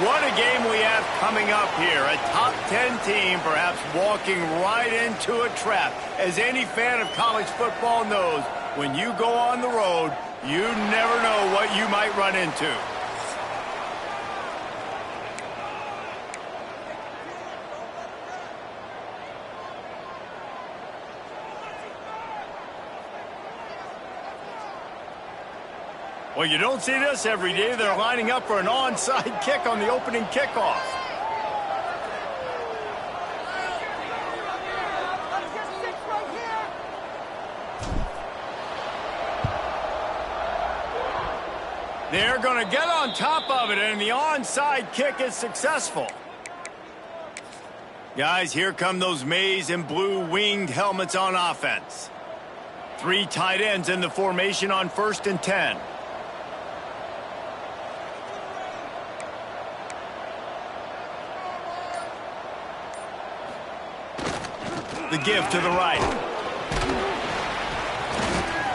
What a game we have coming up here. A top 10 team perhaps walking right into a trap. As any fan of college football knows, when you go on the road, you never know what you might run into. Well, you don't see this every day. They're lining up for an onside kick on the opening kickoff. They're going to get on top of it, and the onside kick is successful. Guys, here come those maize and blue winged helmets on offense. 3 tight ends in the formation on 1st and 10. The give to the right.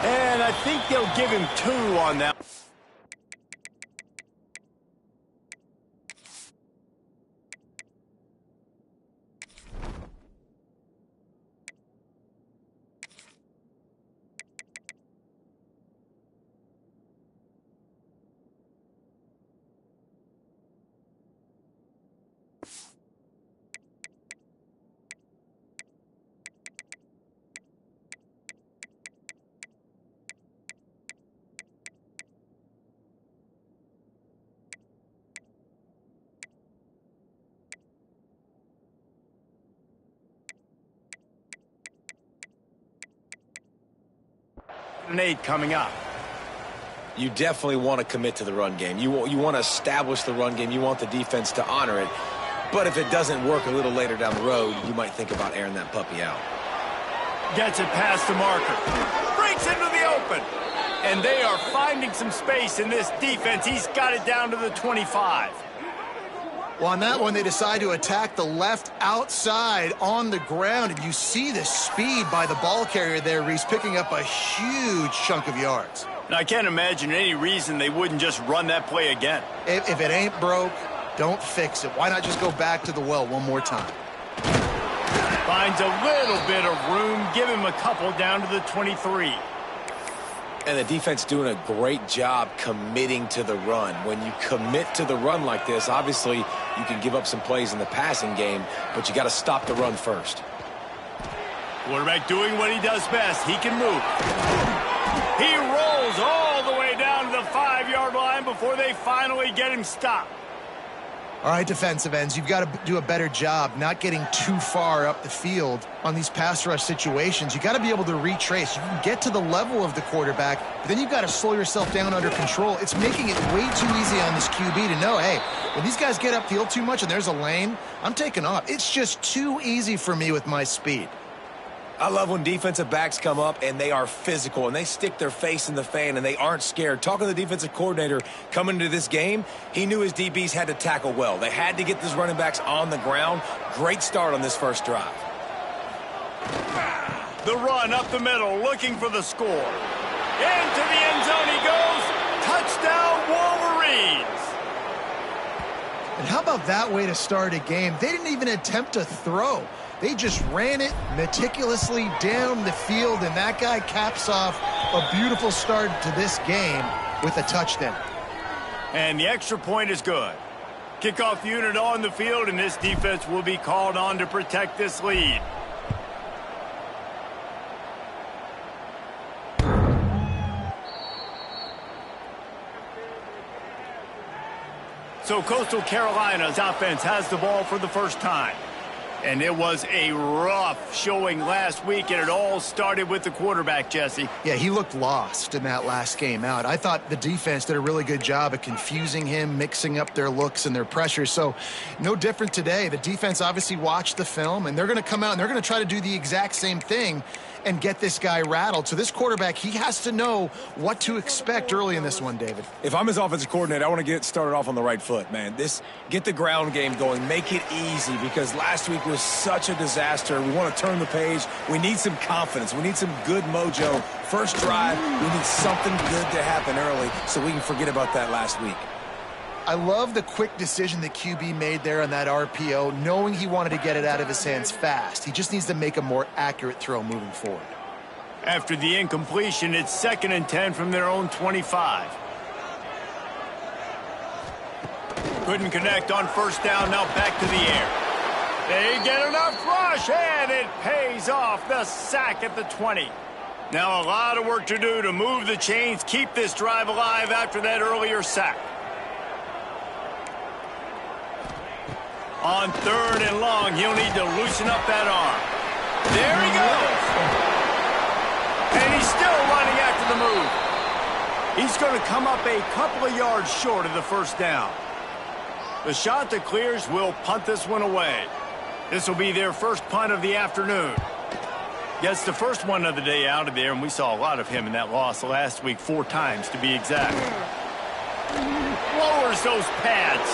And I think they'll give him 2 on that. An 8 coming up. You definitely want to commit to the run game. You want to establish the run game. You want the defense to honor it. But if it doesn't work a little later down the road, you might think about airing that puppy out. Gets it past the marker. Breaks into the open. And they are finding some space in this defense. He's got it down to the 25. Well, on that one, they decide to attack the left outside on the ground. And you see the speed by the ball carrier there, Reese, picking up a huge chunk of yards. And I can't imagine any reason they wouldn't just run that play again. If it ain't broke, don't fix it. Why not just go back to the well one more time? Finds a little bit of room. Give him a couple down to the 23. And the defense doing a great job committing to the run. When you commit to the run like this, obviously you can give up some plays in the passing game, but you got to stop the run first. Quarterback doing what he does best. He can move. He rolls all the way down to the 5-yard line before they finally get him stopped. All right, defensive ends, you've got to do a better job not getting too far up the field on these pass rush situations. You got to be able to retrace. You can get to the level of the quarterback, but then you've got to slow yourself down under control. It's making it way too easy on this QB to know, hey, when these guys get upfield too much and there's a lane, I'm taking off. It's just too easy for me with my speed. I love when defensive backs come up and they are physical and they stick their face in the fan and they aren't scared. Talking to the defensive coordinator coming into this game, he knew his DBs had to tackle well. They had to get these running backs on the ground. Great start on this first drive. The run up the middle, looking for the score. Into the end zone he goes. Touchdown, Wolverines. And how about that way to start a game? They didn't even attempt to throw. They just ran it meticulously down the field, and that guy caps off a beautiful start to this game with a touchdown. And the extra point is good. Kickoff unit on the field, and this defense will be called on to protect this lead. So Coastal Carolina's offense has the ball for the first time. And it was a rough showing last week, and it all started with the quarterback, Jesse. Yeah, he looked lost in that last game out. I thought the defense did a really good job of confusing him, mixing up their looks and their pressures. So no different today. The defense obviously watched the film, and they're going to come out and they're going to try to do the exact same thing and get this guy rattled. So this quarterback, he has to know what to expect early in this one, David. If I'm his offensive coordinator, I want to get started off on the right foot, man. Get the ground game going. Make it easy, because last week was such a disaster. We want to turn the page. We need some confidence. We need some good mojo. First drive, we need something good to happen early so we can forget about that last week. I love the quick decision that QB made there on that RPO, knowing he wanted to get it out of his hands fast. He just needs to make a more accurate throw moving forward. After the incompletion, it's 2nd and 10 from their own 25. Couldn't connect on 1st down, now back to the air. They get enough rush, and it pays off. The sack at the 20. Now a lot of work to do to move the chains, keep this drive alive after that earlier sack. On 3rd and long, he'll need to loosen up that arm. There he goes. And he's still running after the move. He's going to come up a couple of yards short of the 1st down. The shot that clears will punt this one away. This will be their first punt of the afternoon. Gets the first one of the day out of there, and we saw a lot of him in that loss last week, 4 times to be exact. Lowers those pads.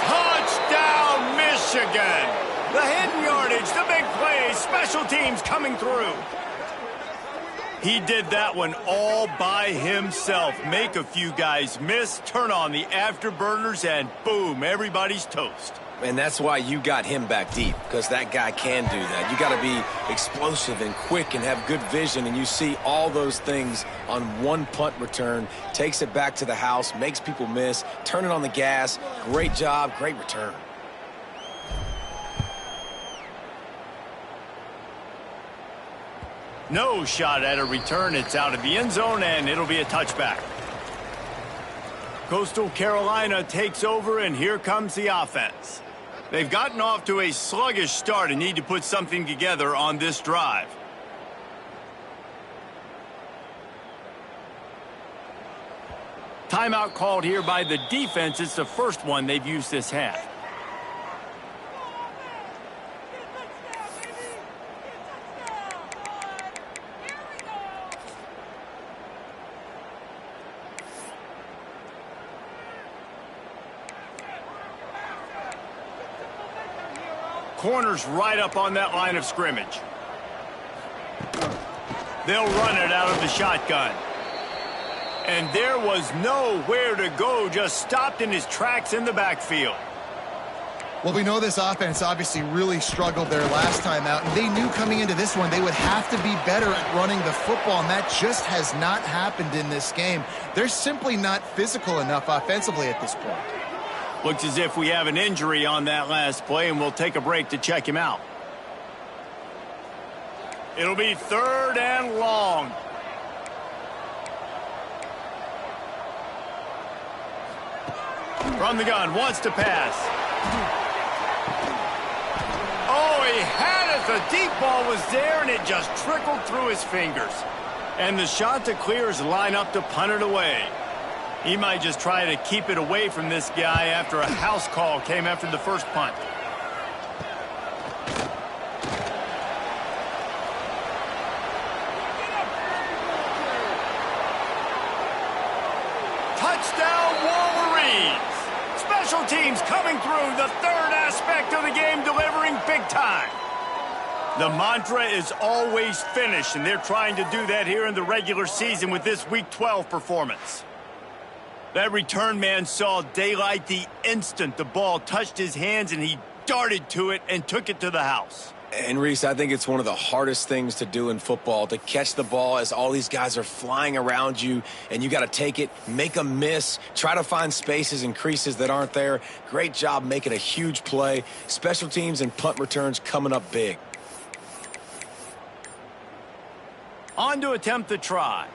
Touchdown, Michigan! The hidden yardage, the big plays, special teams coming through. He did that one all by himself. Make a few guys miss, turn on the afterburners, and boom, everybody's toast. And that's why you got him back deep, because that guy can do that. You got to be explosive and quick and have good vision, and you see all those things on one punt return. Takes it back to the house, makes people miss, turn it on the gas. Great job, great return. No shot at a return. It's out of the end zone, and it'll be a touchback. Coastal Carolina takes over, and here comes the offense. They've gotten off to a sluggish start and need to put something together on this drive. Timeout called here by the defense. It's the first one they've used this half. Corners right up on that line of scrimmage. They'll run it out of the shotgun. And there was nowhere to go, just stopped in his tracks in the backfield. Well, we know this offense obviously really struggled their last time out, and they knew coming into this one they would have to be better at running the football, and that just has not happened in this game. They're simply not physical enough offensively at this point. Looks as if we have an injury on that last play, and we'll take a break to check him out. It'll be 3rd and long. From the gun, wants to pass. Oh, he had it. The deep ball was there, and it just trickled through his fingers. And the shot to clear is line up to punt it away. He might just try to keep it away from this guy after a house call came after the first punt. Touchdown, Wolverines! Special teams coming through, the 3rd aspect of the game, delivering big time. The mantra is always finish, and they're trying to do that here in the regular season with this Week 12 performance. That return man saw daylight the instant the ball touched his hands, and he darted to it and took it to the house. And, Reese, I think it's one of the hardest things to do in football, to catch the ball as all these guys are flying around you, and you got to take it, make them miss, try to find spaces and creases that aren't there. Great job making a huge play. Special teams and punt returns coming up big. On to attempt the try.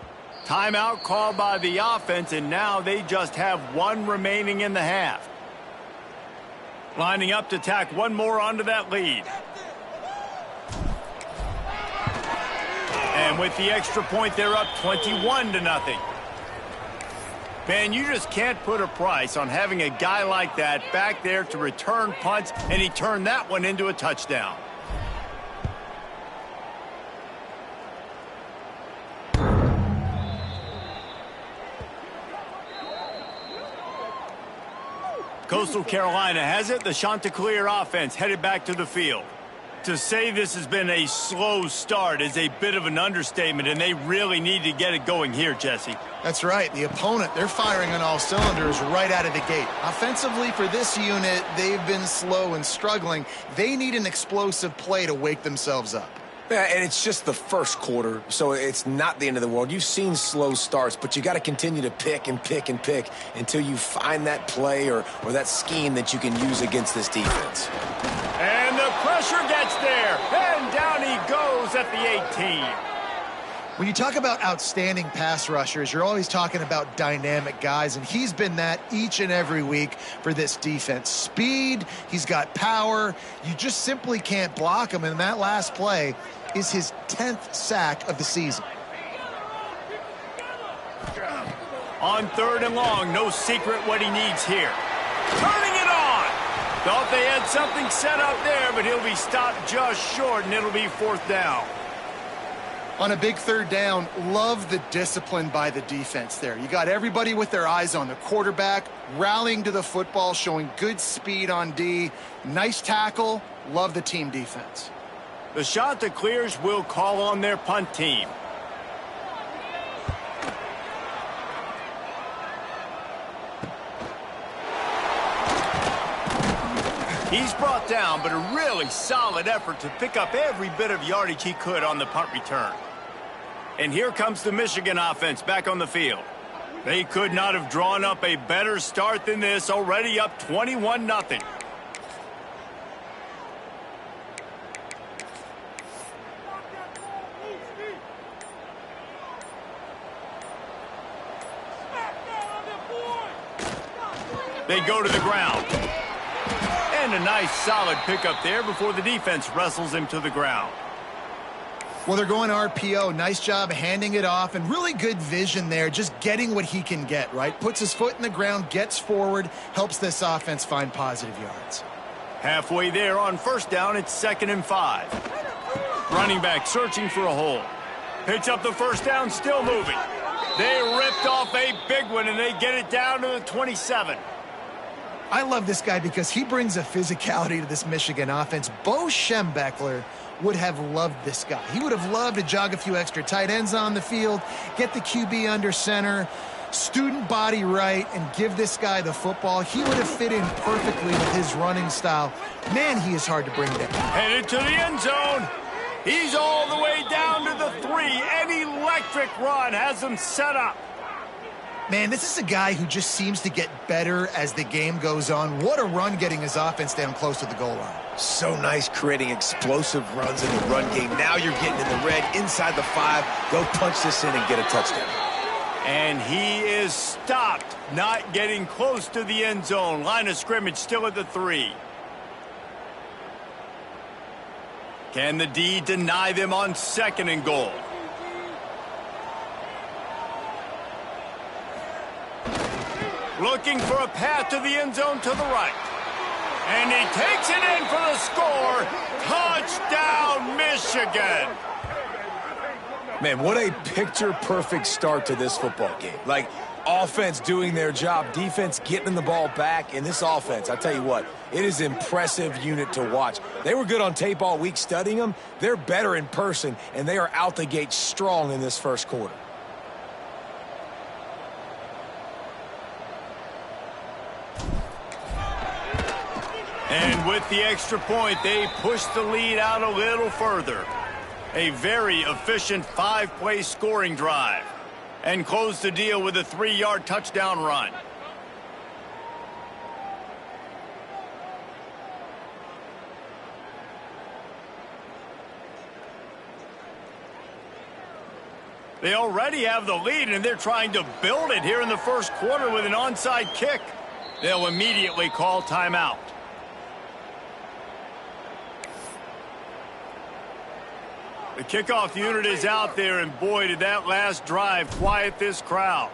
Timeout called by the offense, and now they just have 1 remaining in the half. Lining up to tack one more onto that lead. And with the extra point, they're up 21-0. Man, you just can't put a price on having a guy like that back there to return punts, and he turned that one into a touchdown. Coastal Carolina has it. The Chanticleer offense headed back to the field. To say this has been a slow start is a bit of an understatement, and they really need to get it going here, Jesse. That's right. The opponent, they're firing on all cylinders right out of the gate. Offensively, for this unit, they've been slow and struggling. They need an explosive play to wake themselves up. Yeah, and it's just the first quarter, so it's not the end of the world. You've seen slow starts, but you got to continue to pick and pick and pick until you find that play or that scheme that you can use against this defense. And the pressure gets there, and down he goes at the 18. When you talk about outstanding pass rushers, you're always talking about dynamic guys, and he's been that each and every week for this defense. Speed, he's got power. You just simply can't block him, and that last play is his 10th sack of the season. On 3rd and long, no secret what he needs here. Turning it on! Thought they had something set up there, but he'll be stopped just short, and it'll be 4th down. On a big 3rd down, love the discipline by the defense there. You got everybody with their eyes on the quarterback, rallying to the football, showing good speed on D. Nice tackle. Love the team defense. The shot that clears will call on their punt team. He's brought down, but a really solid effort to pick up every bit of yardage he could on the punt return. And here comes the Michigan offense back on the field. They could not have drawn up a better start than this, already up 21-0. They go to the ground. And a nice solid pickup there before the defense wrestles him to the ground. Well, they're going RPO. Nice job handing it off, and really good vision there, just getting what he can get, right? Puts his foot in the ground, gets forward, helps this offense find positive yards. Halfway there on 1st down, it's 2nd and 5. Running back searching for a hole. Picks up the 1st down, still moving. They ripped off a big one, and they get it down to the 27. I love this guy because he brings a physicality to this Michigan offense. Bo Schembechler would have loved this guy. He would have loved to jog a few extra tight ends on the field, get the QB under center, student body right, and give this guy the football. He would have fit in perfectly with his running style. Man, he is hard to bring down. Headed to the end zone. He's all the way down to the 3. An electric run has him set up. Man, this is a guy who just seems to get better as the game goes on. What a run getting his offense down close to the goal line. So nice creating explosive runs in the run game. Now you're getting in the red inside the 5. Go punch this in and get a touchdown. And he is stopped, not getting close to the end zone. Line of scrimmage still at the 3. Can the D deny them on 2nd and goal? Looking for a path to the end zone to the right. And he takes it in for the score. Touchdown, Michigan. Man, what a picture-perfect start to this football game. Like, offense doing their job, defense getting the ball back. In this offense, I tell you what, it is an impressive unit to watch. They were good on tape all week studying them. They're better in person, and they are out the gate strong in this first quarter. And with the extra point, they push the lead out a little further. A very efficient 5-play scoring drive. And close the deal with a 3-yard touchdown run. They already have the lead, and they're trying to build it here in the first quarter with an onside kick. They'll immediately call timeout. The kickoff unit is out there, and boy, did that last drive quiet this crowd.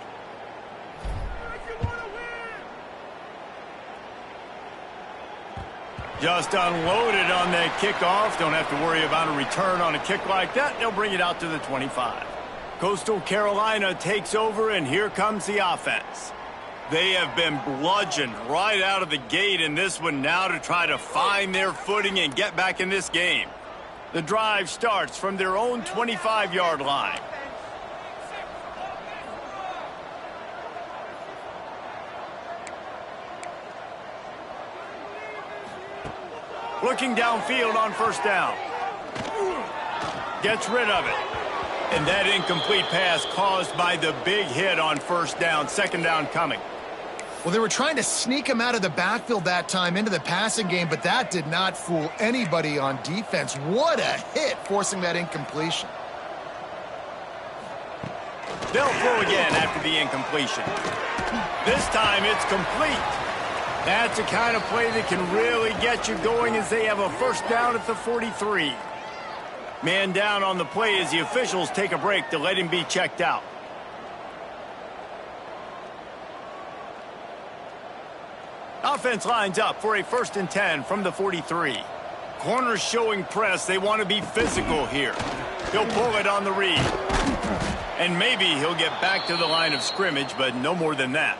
Just unloaded on that kickoff. Don't have to worry about a return on a kick like that. They'll bring it out to the 25. Coastal Carolina takes over, and here comes the offense. They have been bludgeoned right out of the gate in this one now to try to find their footing and get back in this game. The drive starts from their own 25-yard line. Looking downfield on first down. Gets rid of it. And that incomplete pass caused by the big hit on first down. Second down coming. Well, they were trying to sneak him out of the backfield that time into the passing game, but that did not fool anybody on defense. What a hit, forcing that incompletion. They'll throw again after the incompletion. This time it's complete. That's the kind of play that can really get you going as they have a first down at the 43. Man down on the play as the officials take a break to let him be checked out. Offense lines up for a 1st and 10 from the 43. Corners showing press. They want to be physical here. He'll pull it on the read. And maybe he'll get back to the line of scrimmage, but no more than that.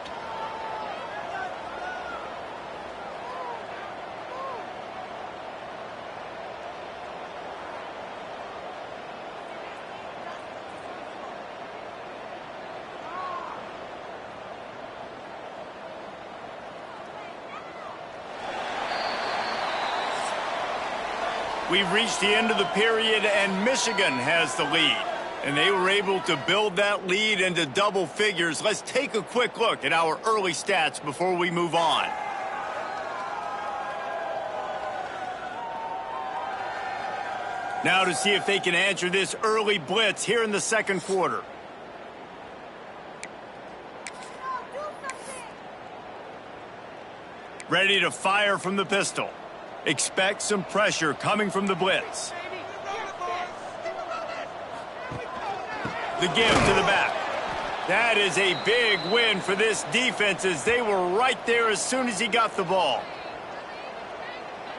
We've reached the end of the period, and Michigan has the lead. And they were able to build that lead into double figures. Let's take a quick look at our early stats before we move on. Now to see if they can answer this early blitz here in the second quarter. Ready to fire from the pistol. Expect some pressure coming from the blitz. The give to the back. That is a big win for this defense as they were right there as soon as he got the ball.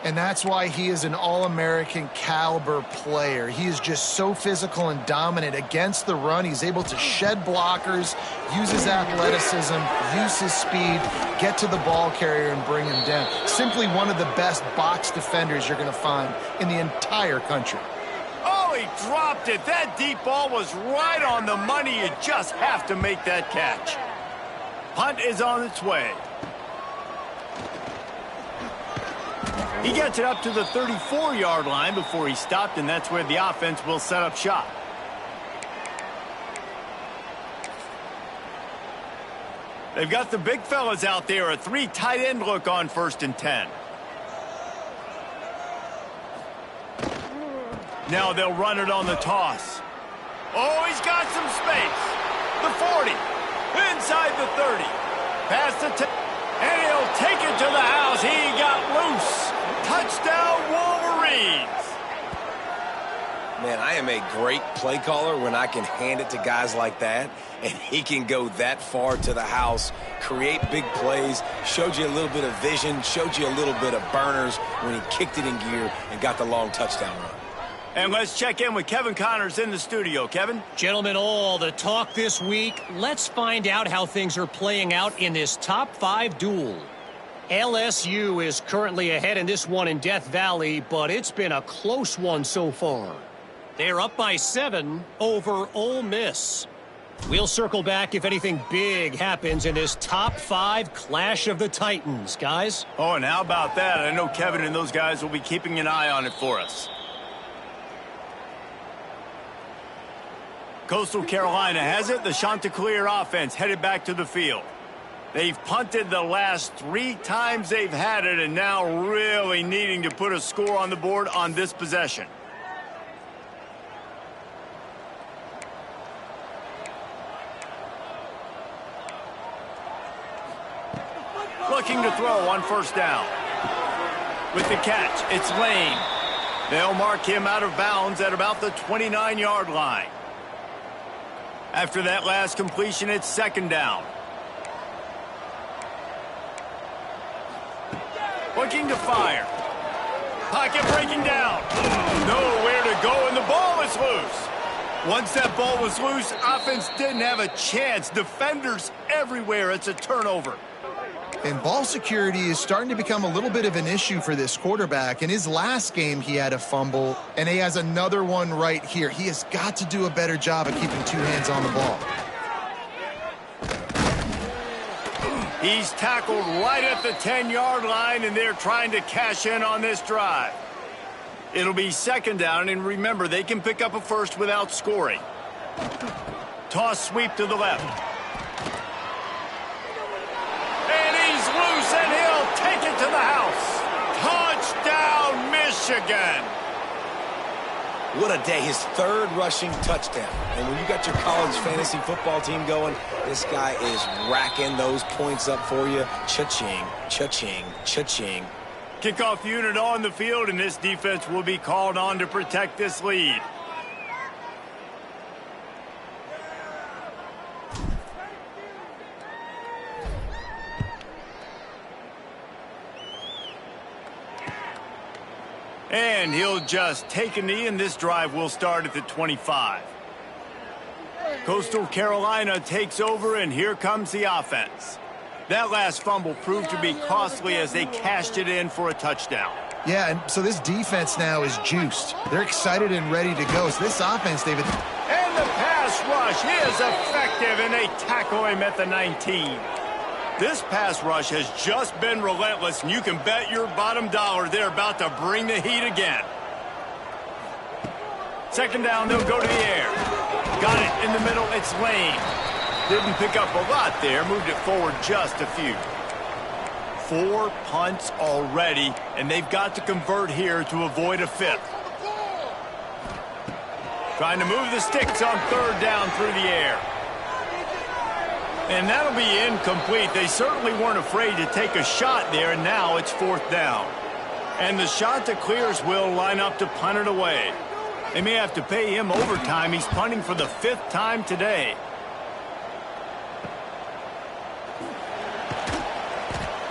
And that's why he is an All-American caliber player. He is just so physical and dominant against the run. He's able to shed blockers, use his athleticism, use his speed, get to the ball carrier and bring him down. Simply one of the best box defenders you're going to find in the entire country. Oh, he dropped it. That deep ball was right on the money. You just have to make that catch. Punt is on its way. He gets it up to the 34-yard line before he stopped, and that's where the offense will set up shop. They've got the big fellas out there, a 3 tight end look on 1st and 10. Now they'll run it on the toss. Oh, he's got some space. The 40, inside the 30. Past the 10, and he'll take it to the house. He got loose. Touchdown, Wolverines. Man, I am a great play caller when I can hand it to guys like that, and he can go that far to the house, create big plays, showed you a little bit of vision, showed you a little bit of burners when he kicked it in gear and got the long touchdown run. And let's check in with Kevin Connors in the studio. Kevin? Gentlemen, all the talk this week. Let's find out how things are playing out in this top 5 duel. LSU is currently ahead in this one in Death Valley, but it's been a close one so far. They're up by 7 over Ole Miss. We'll circle back if anything big happens in this top 5 clash of the Titans, guys. Oh, and how about that? I know Kevin and those guys will be keeping an eye on it for us. Coastal Carolina has it. The Chanticleer offense headed back to the field. They've punted the last 3 times they've had it, and now really needing to put a score on the board on this possession. Looking to throw on 1st down. With the catch, it's Lane. They'll mark him out of bounds at about the 29-yard line. After that last completion, it's 2nd down. Looking to fire. Pocket breaking down. Nowhere to go, and the ball is loose. Once that ball was loose, offense didn't have a chance. Defenders everywhere. It's a turnover. And ball security is starting to become a little bit of an issue for this quarterback. In his last game, he had a fumble, and he has another one right here. He has got to do a better job of keeping two hands on the ball. He's tackled right at the 10-yard line, and they're trying to cash in on this drive. It'll be second down, and remember, they can pick up a first without scoring. Toss sweep to the left. And he's loose, and he'll take it to the house. Touchdown, Michigan. What a day. His third rushing touchdown. And when you got your college fantasy football team going, this guy is racking those points up for you. Cha-ching, cha-ching, cha-ching. Kickoff unit on the field, and this defense will be called on to protect this lead. And he'll just take a knee, and this drive will start at the 25. Coastal Carolina takes over, and here comes the offense. That last fumble proved to be costly as they cashed it in for a touchdown. Yeah, and so this defense now is juiced. They're excited and ready to go. So this offense, David. And the pass rush is effective, and they tackle him at the 19. This pass rush has just been relentless, and you can bet your bottom dollar they're about to bring the heat again. Second down, they'll go to the air. Got it in the middle, it's Lane. Didn't pick up a lot there, moved it forward just a few. 4 punts already, and they've got to convert here to avoid a fifth. Trying to move the sticks on third down through the air. And that'll be incomplete. They certainly weren't afraid to take a shot there, and now it's fourth down. And the shot that clears will line up to punt it away. They may have to pay him overtime. He's punting for the 5th time today.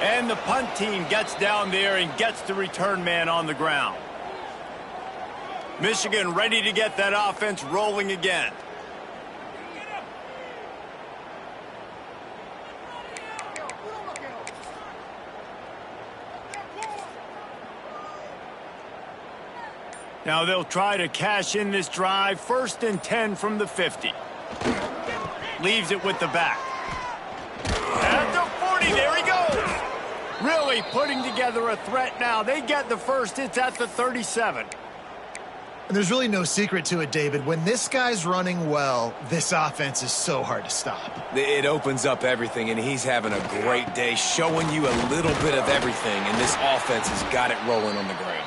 And the punt team gets down there and gets the return man on the ground. Michigan ready to get that offense rolling again. Now they'll try to cash in this drive. 1st and 10 from the 50. Leaves it with the back. At the 40, there he goes. Really putting together a threat now. They get the first. It's at the 37. And there's really no secret to it, David. When this guy's running well, this offense is so hard to stop. It opens up everything, and he's having a great day, showing you a little bit of everything, and this offense has got it rolling on the ground.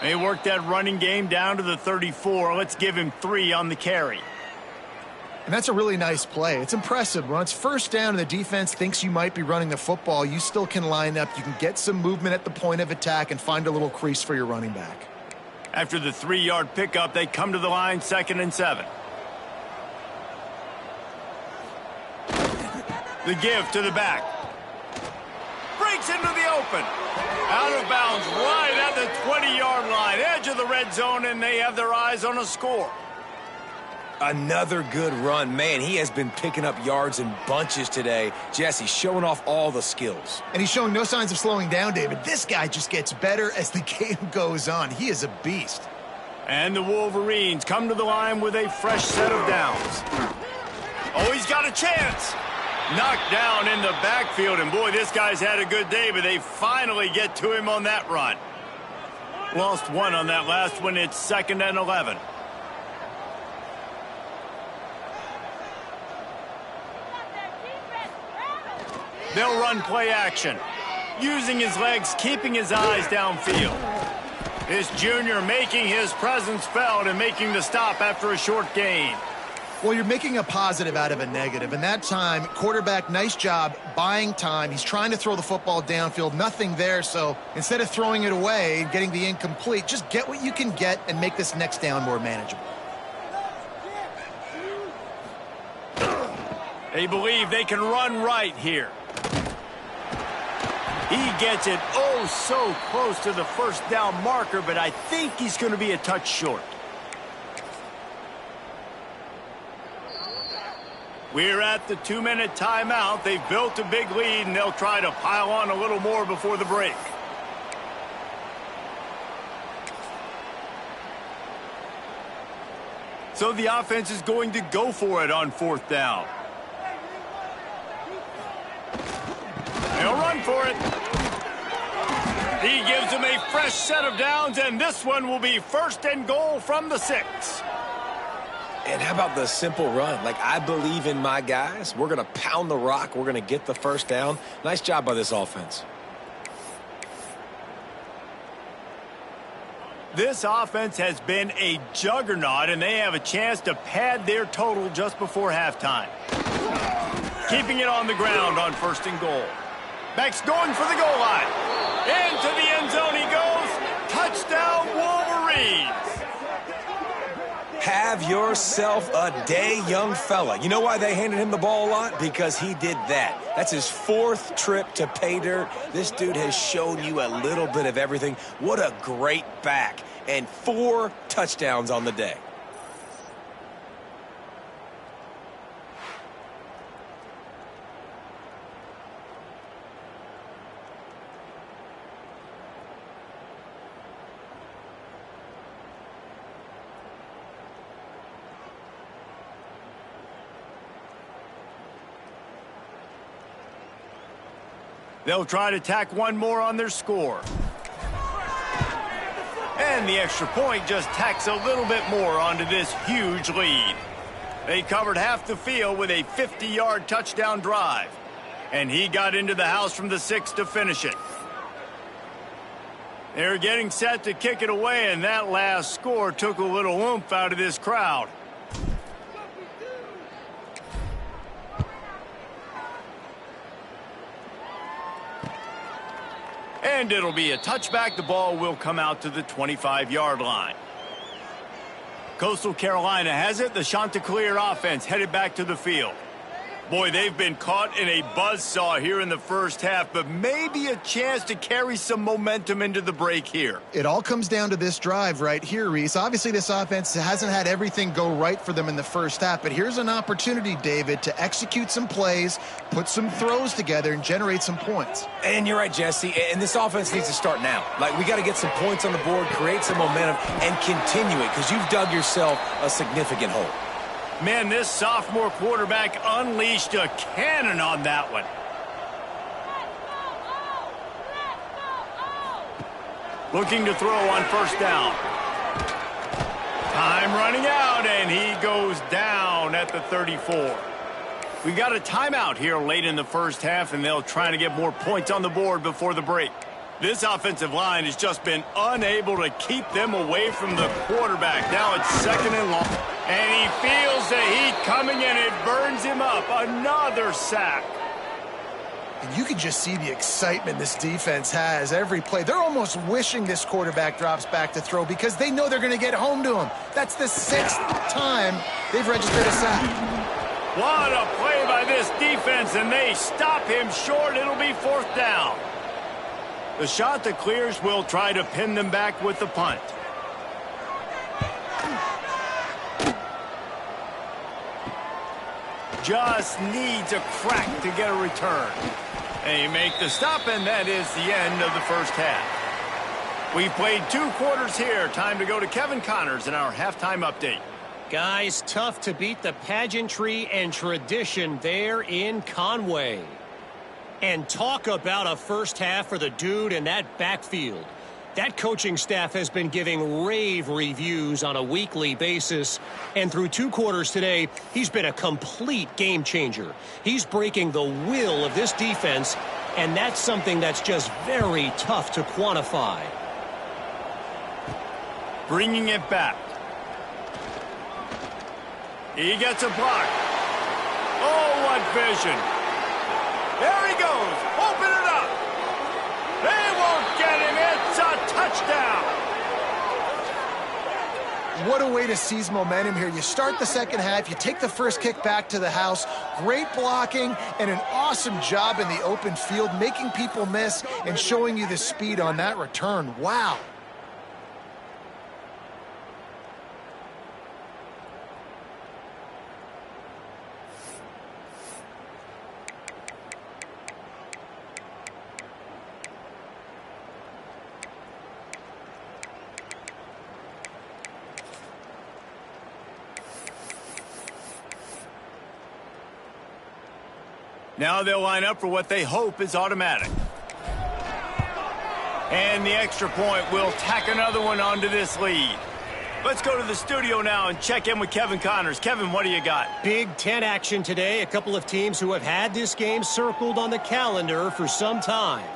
They worked that running game down to the 34. Let's give him 3 on the carry. And that's a really nice play. It's impressive. When it's first down and the defense thinks you might be running the football, you still can line up. You can get some movement at the point of attack and find a little crease for your running back. After the 3-yard pickup, they come to the line, 2nd and 7. The give to the back. Breaks into the open. Out of bounds right at the 20-yard line. Edge of the red zone, and they have their eyes on a score. Another good run. Man, he has been picking up yards in bunches today. Jesse showing off all the skills. And he's showing no signs of slowing down, David. This guy just gets better as the game goes on. He is a beast. And the Wolverines come to the line with a fresh set of downs. Oh, he's got a chance. Knocked down in the backfield, and boy, this guy's had a good day, but they finally get to him on that run. Lost 1 on that last one. It's 2nd and 11. They'll run play action, using his legs, keeping his eyes downfield. This junior making his presence felt and making the stop after a short gain. Well, you're making a positive out of a negative. And that time, quarterback, nice job buying time. He's trying to throw the football downfield. Nothing there. So instead of throwing it away and getting the incomplete, just get what you can get and make this next down more manageable. They believe they can run right here. He gets it oh so close to the first down marker, but I think he's going to be a touch short. We're at the 2-minute timeout. They've built a big lead, and they'll try to pile on a little more before the break. So the offense is going to go for it on 4th down. They'll run for it. He gives them a fresh set of downs, and this one will be 1st and goal from the 6. And how about the simple run? Like, I believe in my guys. We're going to pound the rock. We're going to get the 1st down. Nice job by this offense. This offense has been a juggernaut, and they have a chance to pad their total just before halftime. Keeping it on the ground on 1st and goal. Beck's going for the goal line. Into the end zone he goes. Touchdown, Wolverines. Have yourself a day, young fella. You know why they handed him the ball a lot? Because he did that. That's his 4th trip to pay dirt. This dude has shown you a little bit of everything. What a great back. And 4 touchdowns on the day. They'll try to tack one more on their score. And the extra point just tacks a little bit more onto this huge lead. They covered half the field with a 50-yard touchdown drive. And he got into the house from the 6 to finish it. They're getting set to kick it away, and that last score took a little oomph out of this crowd. And it'll be a touchback. The ball will come out to the 25-yard line. Coastal Carolina has it. The Chanticleer offense headed back to the field. Boy, they've been caught in a buzzsaw here in the first half, but maybe a chance to carry some momentum into the break here. It all comes down to this drive right here, Reese. Obviously, this offense hasn't had everything go right for them in the first half, but here's an opportunity, David, to execute some plays, put some throws together, and generate some points. And you're right, Jesse, and this offense needs to start now. Like, we got to get some points on the board, create some momentum, and continue it, because you've dug yourself a significant hole. Man, this sophomore quarterback unleashed a cannon on that one. Looking to throw on 1st down. Time running out, and he goes down at the 34. We got a timeout here late in the first half, and they'll try to get more points on the board before the break. This offensive line has just been unable to keep them away from the quarterback. Now it's 2nd and long. And he feels the heat coming, and it burns him up. Another sack. And you can just see the excitement this defense has every play. They're almost wishing this quarterback drops back to throw because they know they're going to get home to him. That's the 6th time they've registered a sack. What a play by this defense, and they stop him short. It'll be 4th down. The Chanticleers will try to pin them back with the punt. Just needs a crack to get a return. And you make the stop, and that is the end of the first half. We've played 2 quarters here. Time to go to Kevin Connors in our halftime update. Guys, tough to beat the pageantry and tradition there in Conway. And talk about a first half for the dude in that backfield. That coaching staff has been giving rave reviews on a weekly basis. And through 2 quarters today, he's been a complete game changer. He's breaking the will of this defense, and that's something that's just very tough to quantify. Bringing it back. He gets a block. Oh, what vision. There he goes. Open it up. They won't get him. It's a touchdown. What a way to seize momentum here. You start the second half, you take the first kick back to the house. Great blocking and an awesome job in the open field, making people miss and showing you the speed on that return. Wow. Now they'll line up for what they hope is automatic. And the extra point will tack another one onto this lead. Let's go to the studio now and check in with Kevin Connors. Kevin, what do you got? Big Ten action today. A couple of teams who have had this game circled on the calendar for some time.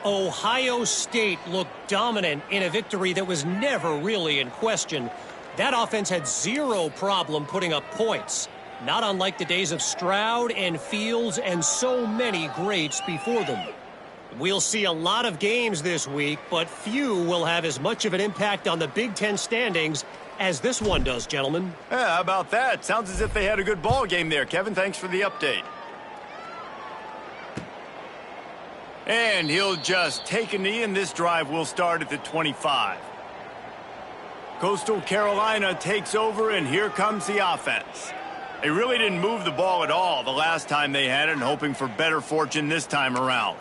Ohio State looked dominant in a victory that was never really in question. That offense had zero problem putting up points. Not unlike the days of Stroud and Fields and so many greats before them. We'll see a lot of games this week, but few will have as much of an impact on the Big Ten standings as this one does, gentlemen. Yeah, how about that? Sounds as if they had a good ball game there, Kevin. Thanks for the update. And he'll just take a knee, and this drive will start at the 25. Coastal Carolina takes over, and here comes the offense. They really didn't move the ball at all the last time they had it, and hoping for better fortune this time around.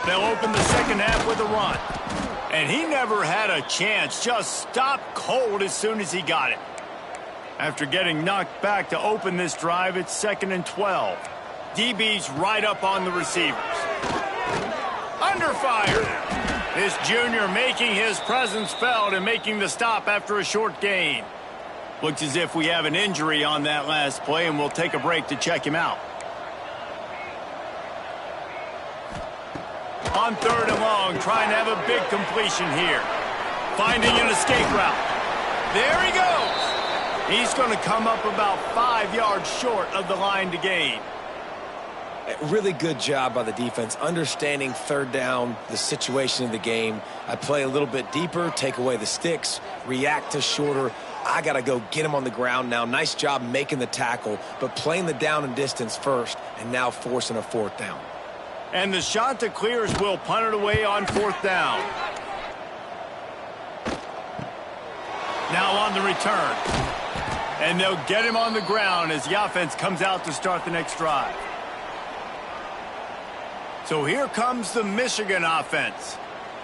They'll open the second half with a run. And he never had a chance, just stopped cold as soon as he got it. After getting knocked back to open this drive, it's 2nd and 12. DB's right up on the receivers. Under fire. This junior making his presence felt and making the stop after a short gain. Looks as if we have an injury on that last play, and we'll take a break to check him out. On 3rd and long, trying to have a big completion here. Finding an escape route. There he goes. He's going to come up about 5 yards short of the line to gain. Really good job by the defense, understanding 3rd down, the situation of the game. I play a little bit deeper, take away the sticks, react to shorter. I got to go get him on the ground now. Nice job making the tackle, but playing the down and distance first, and now forcing a 4th down. And the shot to clears will punt it away on 4th down. Now on the return. And they'll get him on the ground as the offense comes out to start the next drive. So here comes the Michigan offense.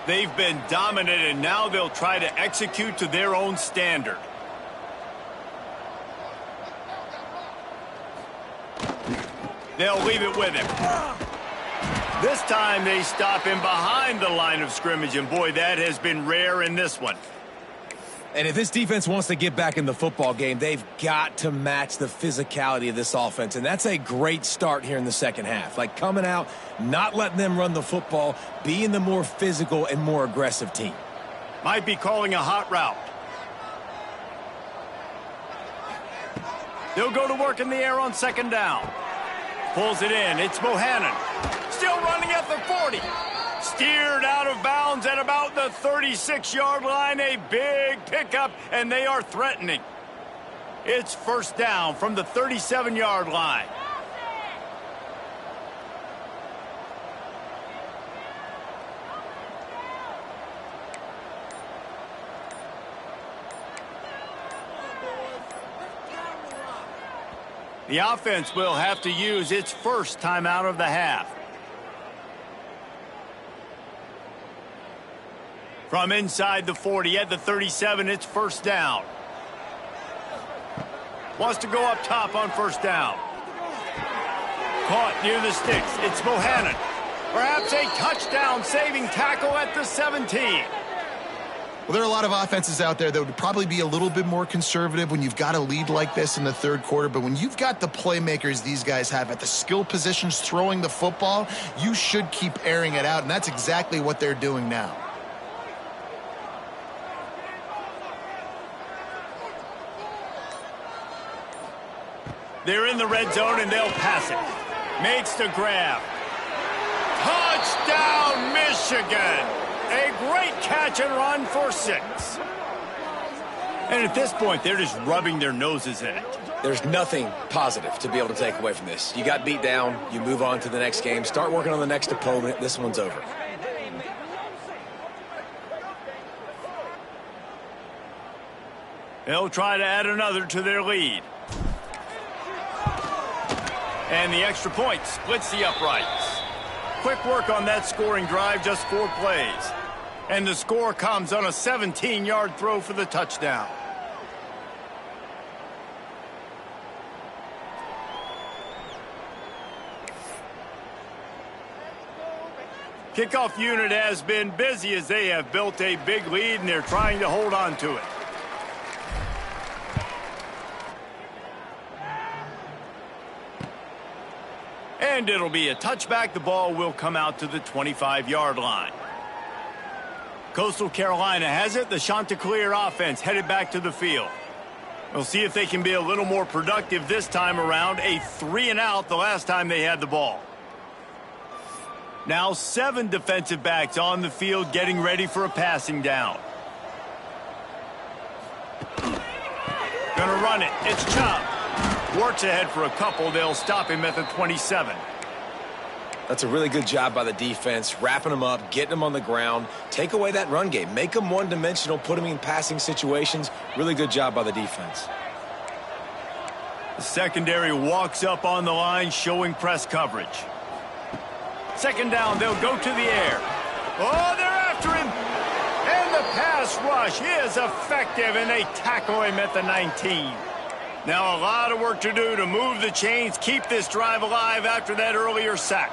They've been dominant, and now they'll try to execute to their own standard. They'll leave it with him. This time they stop him behind the line of scrimmage, and boy, that has been rare in this one. And if this defense wants to get back in the football game, they've got to match the physicality of this offense. And that's a great start here in the second half. Like coming out, not letting them run the football, being the more physical and more aggressive team. Might be calling a hot route. They'll go to work in the air on 2nd down. Pulls it in. It's Bohannon. Still running at the 40. Steered out of bounds at about the 36-yard line. A big pickup, and they are threatening. It's 1st down from the 37-yard line. The offense will have to use its first timeout of the half. From inside the 40 at the 37, it's 1st down. Wants to go up top on 1st down. Caught near the sticks. It's Bohannon. Perhaps a touchdown-saving tackle at the 17. Well, there are a lot of offenses out there that would probably be a little bit more conservative when you've got a lead like this in the 3rd quarter. But when you've got the playmakers these guys have at the skill positions throwing the football, you should keep airing it out. And that's exactly what they're doing now. They're in the red zone, and they'll pass it. Makes the grab. Touchdown, Michigan! A great catch and run for 6. And at this point, they're just rubbing their noses in it. There's nothing positive to be able to take away from this. You got beat down, you move on to the next game, start working on the next opponent. This one's over. They'll try to add another to their lead. And the extra point splits the uprights. Quick work on that scoring drive, just 4 plays. And the score comes on a 17-yard throw for the touchdown. Kickoff unit has been busy as they have built a big lead and they're trying to hold on to it. And it'll be a touchback. The ball will come out to the 25-yard line. Coastal Carolina has it. The Chanticleer offense headed back to the field. We'll see if they can be a little more productive this time around. A 3-and-out the last time they had the ball. Now 7 defensive backs on the field getting ready for a passing down. Gonna run it. It's Chubb. Works ahead for a couple. They'll stop him at the 27. That's a really good job by the defense, wrapping them up, getting them on the ground. Take away that run game. Make them one-dimensional, put them in passing situations. Really good job by the defense. The secondary walks up on the line, showing press coverage. Second down, they'll go to the air. Oh, they're after him. And the pass rush is effective, and they tackle him at the 19. Now a lot of work to do to move the chains, keep this drive alive after that earlier sack.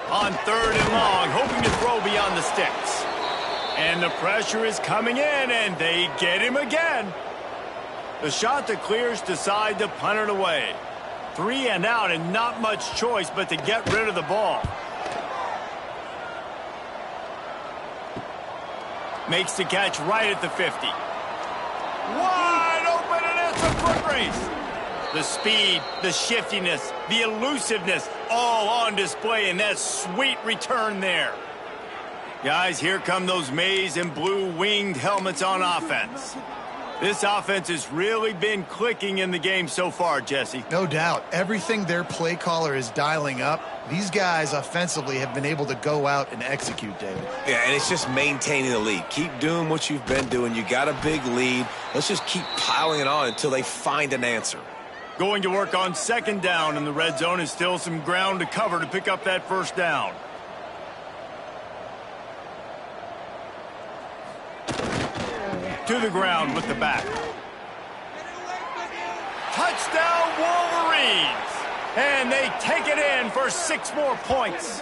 On 3rd and long, hoping to throw beyond the sticks. And the pressure is coming in, and they get him again. The Chanticleers decide to punt it away. 3-and-out and not much choice but to get rid of the ball. Makes the catch right at the 50. Wide open, and it's a foot race. The speed, the shiftiness, the elusiveness, all on display in that sweet return there. Guys, here come those maize and blue winged helmets on offense. This offense has really been clicking in the game so far, Jesse. No doubt. Everything their play caller is dialing up, these guys offensively have been able to go out and execute, David. Yeah, and it's just maintaining the lead. Keep doing what you've been doing. You got a big lead. Let's just keep piling it on until they find an answer. Going to work on 2nd down in the red zone, and still some ground to cover to pick up that 1st down. To the ground with the back. Touchdown Wolverines! And they take it in for 6 more points.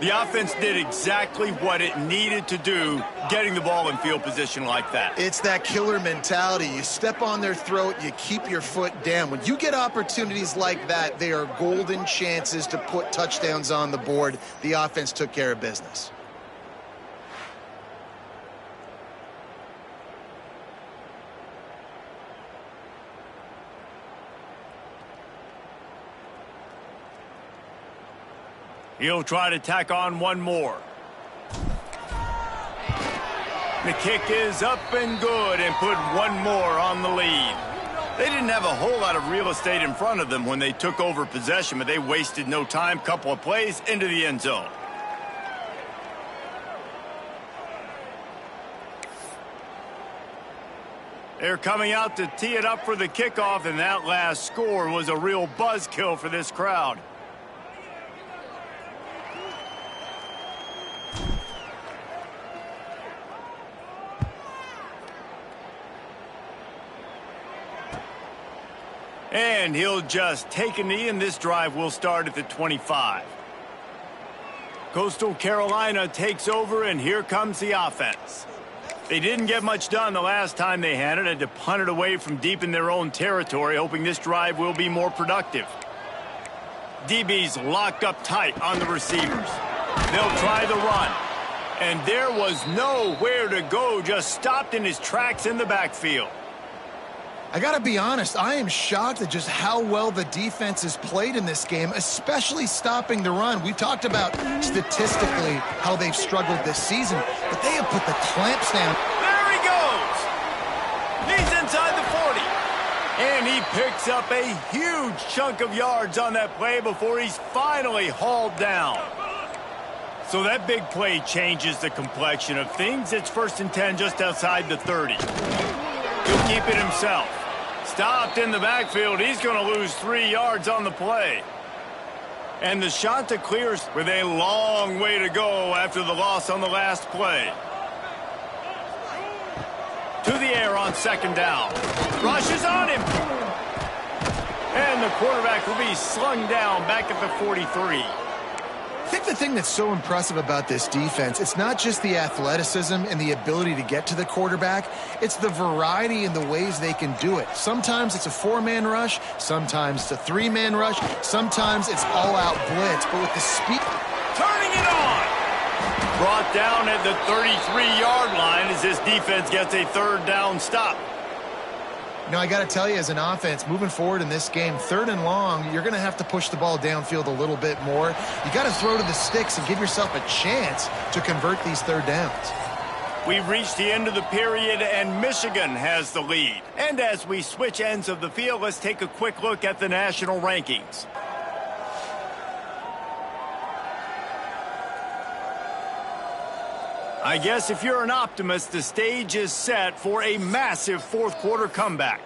The offense did exactly what it needed to do, getting the ball in field position like that. It's that killer mentality. You step on their throat, you keep your foot down. When you get opportunities like that, they are golden chances to put touchdowns on the board. The offense took care of business. He'll try to tack on one more. The kick is up and good and put one more on the lead. They didn't have a whole lot of real estate in front of them when they took over possession, but they wasted no time. Couple of plays into the end zone. They're coming out to tee it up for the kickoff, and that last score was a real buzzkill for this crowd. And he'll just take a knee, and this drive will start at the 25. Coastal Carolina takes over, and here comes the offense. They didn't get much done the last time they had to punt it away from deep in their own territory, hoping this drive will be more productive. DB's locked up tight on the receivers. They'll try the run. And there was nowhere to go, just stopped in his tracks in the backfield. I got to be honest, I am shocked at just how well the defense has played in this game, especially stopping the run. We talked about statistically how they've struggled this season, but they have put the clamps down. There he goes! He's inside the 40. And he picks up a huge chunk of yards on that play before he's finally hauled down. So that big play changes the complexion of things. It's 1st and 10 just outside the 30. He'll keep it himself. Stopped in the backfield. He's going to lose 3 yards on the play. And the Shanta clears with a long way to go after the loss on the last play. To the air on second down. Rushes on him. And the quarterback will be slung down back at the 43. I think the thing that's so impressive about this defense, it's not just the athleticism and the ability to get to the quarterback, it's the variety in the ways they can do it. Sometimes it's a 4-man rush, sometimes it's a 3-man rush, sometimes it's all-out blitz, but with the speed... Turning it on! Brought down at the 33-yard line as this defense gets a third down stop. You know, I got to tell you, as an offense, moving forward in this game, 3rd and long, you're going to have to push the ball downfield a little bit more. You got to throw to the sticks and give yourself a chance to convert these third downs. We've reached the end of the period, and Michigan has the lead. And as we switch ends of the field, let's take a quick look at the national rankings. I guess if you're an optimist, the stage is set for a massive fourth-quarter comeback.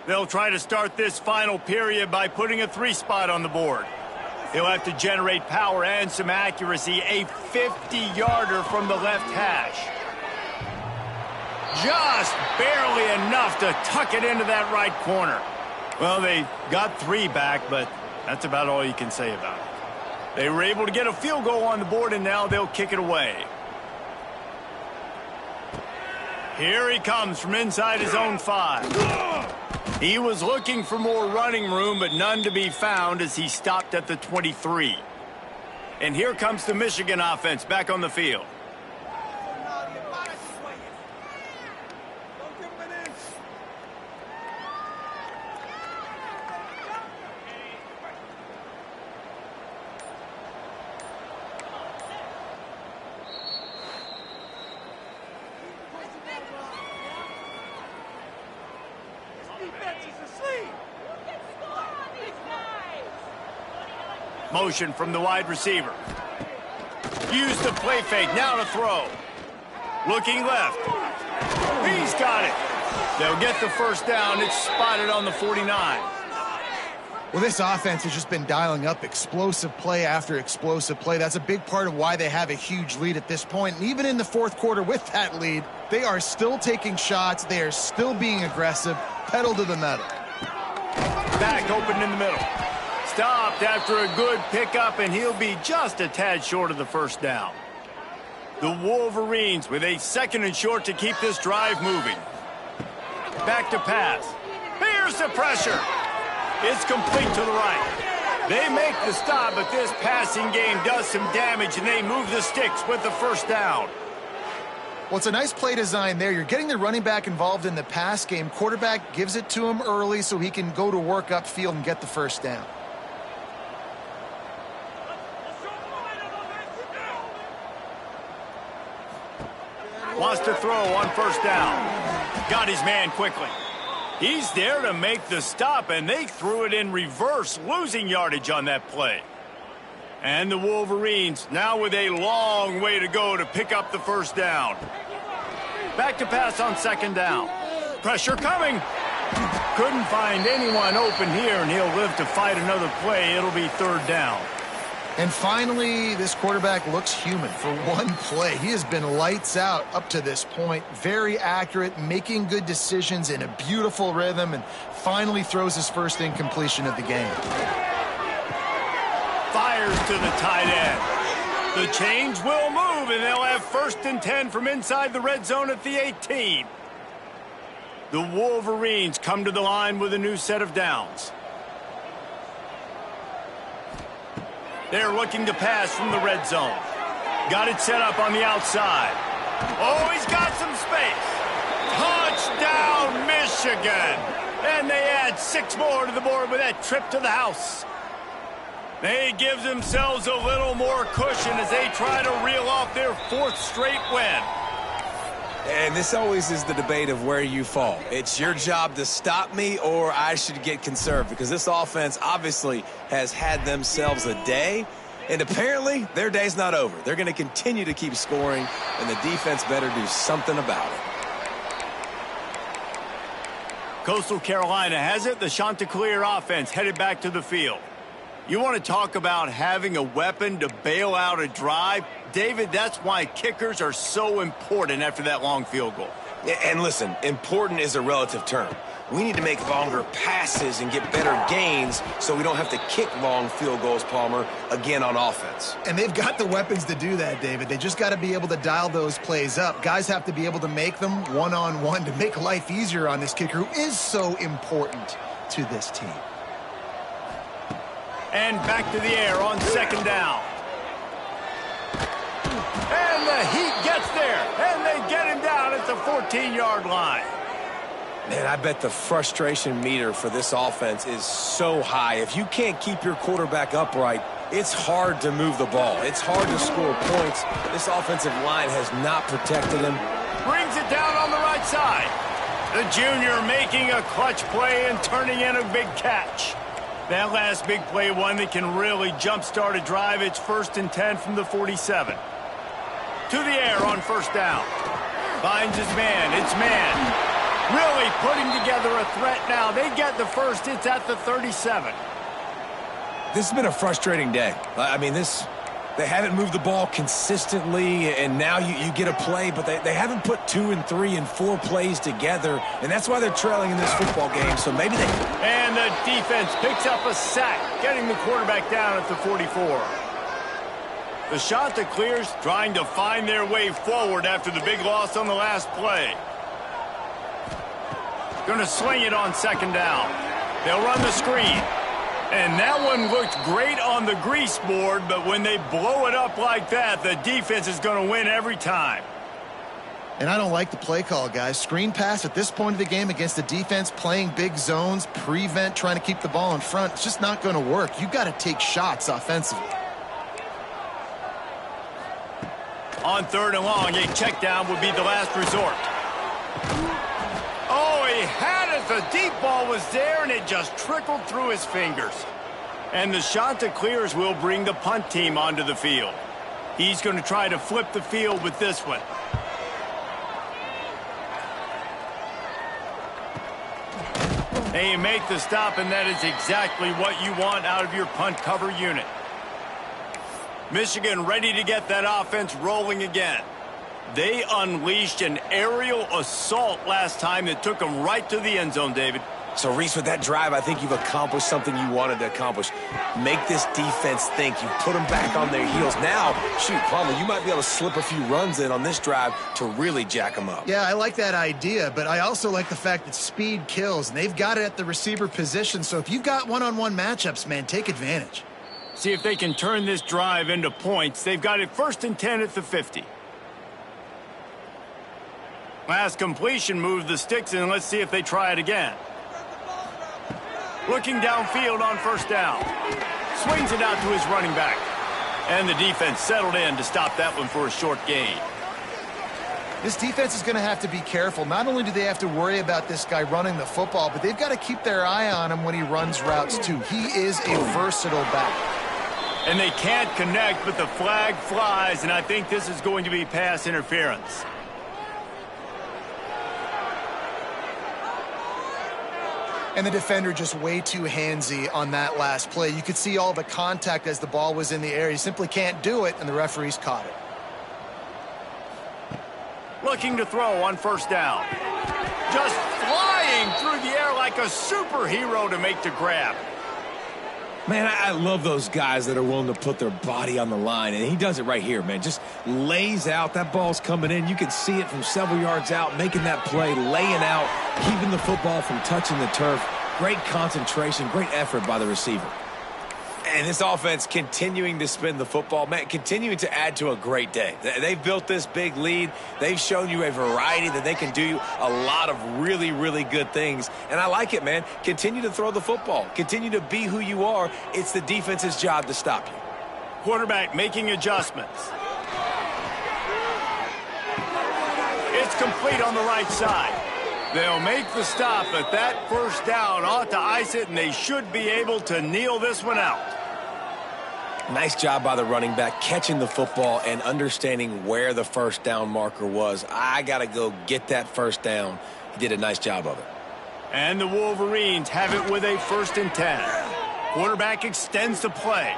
They'll try to start this final period by putting a 3-spot on the board. He'll have to generate power and some accuracy, a 50-yarder from the left hash. Just barely enough to tuck it into that right corner. Well, they got 3 back, but that's about all you can say about it. They were able to get a field goal on the board, and now they'll kick it away. Here he comes from inside his own 5. He was looking for more running room, but none to be found as he stopped at the 23. And here comes the Michigan offense back on the field. Motion from the wide receiver. Use the play fake, now to throw. Looking left. He's got it. They'll get the first down. It's spotted on the 49. Well, this offense has just been dialing up explosive play after explosive play. That's a big part of why they have a huge lead at this point. And even in the fourth quarter with that lead, they are still taking shots. They are still being aggressive. Pedal to the metal. Back open in the middle. Stopped after a good pickup, and he'll be just a tad short of the first down. The Wolverines with a 2nd and short to keep this drive moving. Back to pass. Here's the pressure. It's complete to the right. They make the stop, but this passing game does some damage, and they move the sticks with the first down. Well, it's a nice play design there. You're getting the running back involved in the pass game. Quarterback gives it to him early so he can go to work upfield and get the first down. Wants to throw on first down. Got his man quickly. He's there to make the stop, and they threw it in reverse, losing yardage on that play. And the Wolverines now with a long way to go to pick up the first down. Back to pass on 2nd down. Pressure coming. Couldn't find anyone open here, and he'll live to fight another play. It'll be 3rd down. And finally, this quarterback looks human for one play. He has been lights out up to this point. Very accurate, making good decisions in a beautiful rhythm, and finally throws his first incompletion of the game. Fires to the tight end. The chains will move, and they'll have 1st and 10 from inside the red zone at the 18. The Wolverines come to the line with a new set of downs. They're looking to pass from the red zone. Got it set up on the outside. Oh, he's got some space. Touchdown, Michigan. And they add 6 more to the board with that trip to the house. They give themselves a little more cushion as they try to reel off their 4th straight win. And this always is the debate of where you fall. It's your job to stop me, or I should get conserved, because this offense obviously has had themselves a day, and apparently their day's not over. They're going to continue to keep scoring, and the defense better do something about it. Coastal Carolina has it. The Chanticleer offense headed back to the field. You want to talk about having a weapon to bail out a drive? David, that's why kickers are so important after that long field goal. And listen, important is a relative term. We need to make longer passes and get better gains so we don't have to kick long field goals, Palmer, again on offense. And they've got the weapons to do that, David. They just got to be able to dial those plays up. Guys have to be able to make them one-on-one to make life easier on this kicker who is so important to this team. And back to the air on second down. And the Heat gets there, and they get him down at the 14-yard line. Man, I bet the frustration meter for this offense is so high. If you can't keep your quarterback upright, it's hard to move the ball. It's hard to score points. This offensive line has not protected him. Brings it down on the right side. The junior making a clutch play and turning in a big catch. That last big play, one that can really jumpstart a drive. It's 1st and 10 from the 47. To the air on first down. Finds his man. It's man. Really putting together a threat now. They get the first. It's at the 37. This has been a frustrating day. I mean, they haven't moved the ball consistently, and now you get a play, but they haven't put 2 and 3 and 4 plays together, and that's why they're trailing in this football game, so maybe they... And the defense picks up a sack, getting the quarterback down at the 44. The Chanticleers trying to find their way forward after the big loss on the last play. Going to sling it on second down. They'll run the screen. And that one looked great on the grease board, but when they blow it up like that, the defense is going to win every time. And I don't like the play call, guys. Screen pass at this point of the game against the defense, playing big zones, prevent, trying to keep the ball in front. It's just not going to work. You've got to take shots offensively. On third and long, a check down would be the last resort. Oh, he had it. The deep ball was there, and it just trickled through his fingers. And the Chanticleers will bring the punt team onto the field. He's going to try to flip the field with this one. And you make the stop, and that is exactly what you want out of your punt cover unit. Michigan ready to get that offense rolling again. They unleashed an aerial assault last time that took them right to the end zone, David. So, Reese, with that drive, I think you've accomplished something you wanted to accomplish. Make this defense think. You put them back on their heels. Now, shoot, Palmer, you might be able to slip a few runs in on this drive to really jack them up. Yeah, I like that idea, but I also like the fact that speed kills, and they've got it at the receiver position. So if you've got one-on-one matchups, man, take advantage. See if they can turn this drive into points. They've got it 1st and 10 at the 50. Last completion moved the sticks in. Let's see if they try it again. Looking downfield on first down. Swings it out to his running back. And the defense settled in to stop that one for a short gain. This defense is going to have to be careful. Not only do they have to worry about this guy running the football, but they've got to keep their eye on him when he runs routes too. He is a versatile back. And they can't connect, but the flag flies, and I think this is going to be pass interference. And the defender just way too handsy on that last play. You could see all the contact as the ball was in the air. He simply can't do it, and the referees caught it. Looking to throw on first down. Just flying through the air like a superhero to make the grab. Man, I love those guys that are willing to put their body on the line, and he does it right here, man. Just lays out. That ball's coming in. You can see it from several yards out, making that play, laying out, keeping the football from touching the turf. Great concentration, great effort by the receiver. And this offense continuing to spin the football, man, continuing to add to a great day. They've built this big lead. They've shown you a variety that they can do a lot of really, really good things. And I like it, man. Continue to throw the football. Continue to be who you are. It's the defense's job to stop you. Quarterback making adjustments. It's complete on the right side. They'll make the stop, but that first down ought to ice it, and they should be able to kneel this one out. Nice job by the running back, catching the football and understanding where the first down marker was. I got to go get that first down. He did a nice job of it. And the Wolverines have it with a 1st and 10. Quarterback extends the play.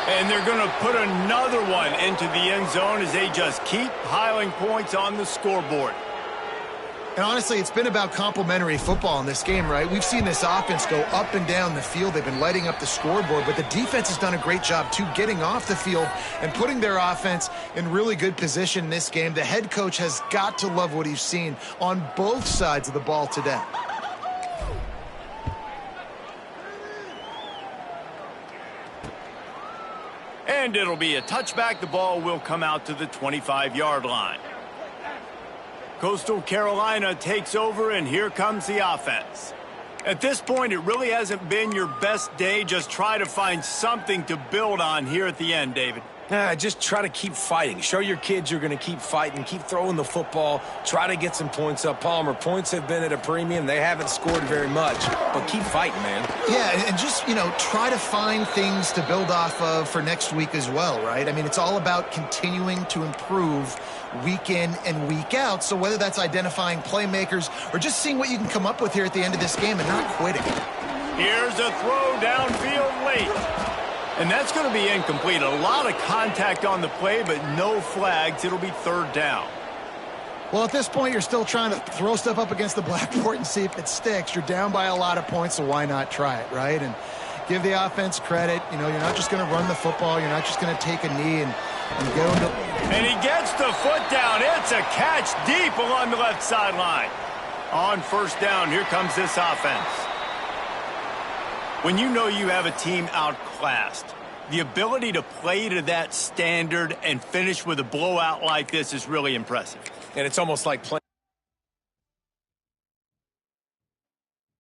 And they're going to put another one into the end zone as they just keep piling points on the scoreboard. And honestly, it's been about complementary football in this game, right? We've seen this offense go up and down the field. They've been lighting up the scoreboard, but the defense has done a great job, too, getting off the field and putting their offense in really good position in this game. The head coach has got to love what he's seen on both sides of the ball today. And it'll be a touchback. The ball will come out to the 25-yard line. Coastal Carolina takes over, and here comes the offense. At this point, it really hasn't been your best day. Just try to find something to build on here at the end, David. Just try to keep fighting. Show your kids you're going to keep fighting. Keep throwing the football. Try to get some points up. Palmer, points have been at a premium. They haven't scored very much, but keep fighting, man. Yeah, and just, try to find things to build off of for next week as well, right? I mean, it's all about continuing to improve week in and week out. So whether that's identifying playmakers or just seeing what you can come up with here at the end of this game and not quitting. Here's a throw downfield late. And that's going to be incomplete. A lot of contact on the play, but no flags. It'll be 3rd down. Well, at this point, you're still trying to throw stuff up against the blackboard and see if it sticks. You're down by a lot of points, so why not try it, right? And give the offense credit. You're not just going to run the football. You're not just going to take a knee and go into... And he gets the foot down. It's a catch deep along the left sideline. On 1st down, here comes this offense. When you know you have a team outclassed, the ability to play to that standard and finish with a blowout like this is really impressive. And it's almost like playing